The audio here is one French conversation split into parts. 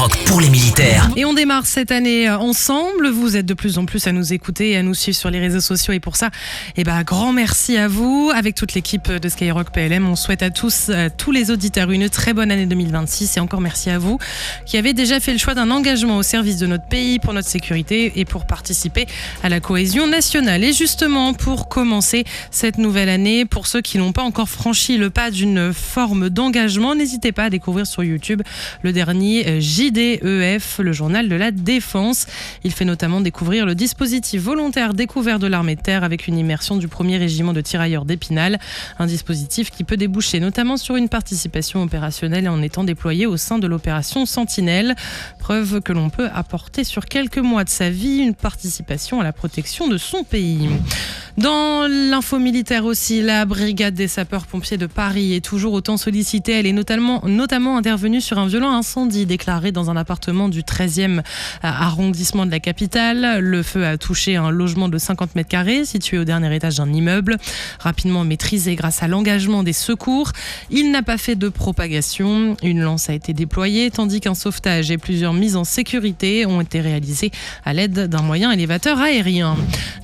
Skyrock pour les militaires. Et on démarre cette année ensemble. Vous êtes de plus en plus à nous écouter et à nous suivre sur les réseaux sociaux. Et pour ça, grand merci à vous. Avec toute l'équipe de Skyrock PLM, on souhaite à tous les auditeurs une très bonne année 2026. Et encore merci à vous qui avez déjà fait le choix d'un engagement au service de notre pays, pour notre sécurité et pour participer à la cohésion nationale. Et justement, pour commencer cette nouvelle année, pour ceux qui n'ont pas encore franchi le pas d'une forme d'engagement, n'hésitez pas à découvrir sur YouTube le dernier JDEF, le journal de la défense. Il fait notamment découvrir le dispositif volontaire découvert de l'armée de terre avec une immersion du 1er régiment de tirailleurs d'Épinal. Un dispositif qui peut déboucher notamment sur une participation opérationnelle en étant déployé au sein de l'opération Sentinelle. Preuve que l'on peut apporter sur quelques mois de sa vie une participation à la protection de son pays. Dans l'info militaire aussi, la brigade des sapeurs-pompiers de Paris est toujours autant sollicitée. Elle est notamment intervenue sur un violent incendie déclaré dans un appartement du 13e arrondissement de la capitale. Le feu a touché un logement de 50 mètres carrés situé au dernier étage d'un immeuble. Rapidement maîtrisé grâce à l'engagement des secours, il n'a pas fait de propagation. Une lance a été déployée tandis qu'un sauvetage et plusieurs mises en sécurité ont été réalisées à l'aide d'un moyen élévateur aérien.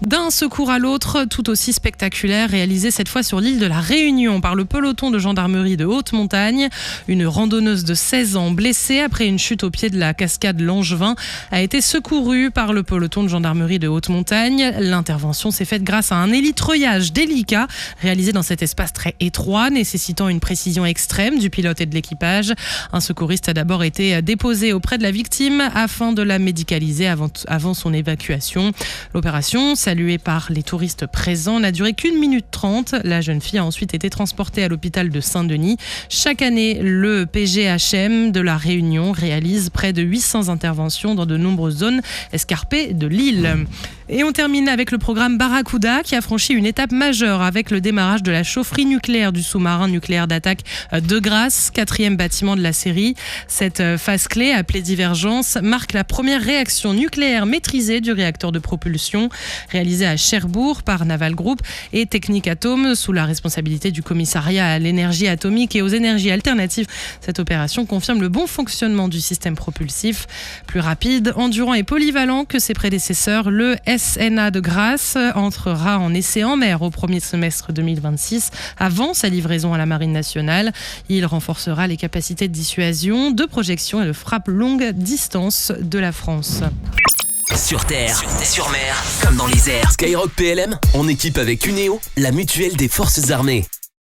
D'un secours à l'autre, tout aussi spectaculaire, réalisé cette fois sur l'île de la Réunion par le peloton de gendarmerie de haute montagne. Une randonneuse de 16 ans blessée après une chute au pied de la cascade Langevin a été secourue par le peloton de gendarmerie de haute montagne. L'intervention s'est faite grâce à un hélitreuillage délicat réalisé dans cet espace très étroit, nécessitant une précision extrême du pilote et de l'équipage. Un secouriste a d'abord été déposé auprès de la victime afin de la médicaliser avant son évacuation. L'opération, saluée par les touristes présents, n'a duré qu'1 minute 30. La jeune fille a ensuite été transportée à l'hôpital de Saint-Denis. Chaque année, le PGHM de la Réunion réalise près de 800 interventions dans de nombreuses zones escarpées de l'île. Et on termine avec le programme Barracuda qui a franchi une étape majeure avec le démarrage de la chaufferie nucléaire du sous-marin nucléaire d'attaque de Grasse, 4e bâtiment de la série. Cette phase clé, appelée Divergence, marque la première réaction nucléaire maîtrisée du réacteur de propulsion, réalisée à Cherbourg par Naval Group et Technic Atome sous la responsabilité du commissariat à l'énergie atomique et aux énergies alternatives. Cette opération confirme le bon fonctionnement du système propulsif. Plus rapide, endurant et polyvalent que ses prédécesseurs, le SNA de Grasse entrera en essai en mer au premier semestre 2026 avant sa livraison à la Marine nationale. Il renforcera les capacités de dissuasion, de projection et de frappe longue distance de la France. Sur terre, sur mer, comme dans les airs. Skyrock PLM, en équipe avec Uneo, la mutuelle des forces armées.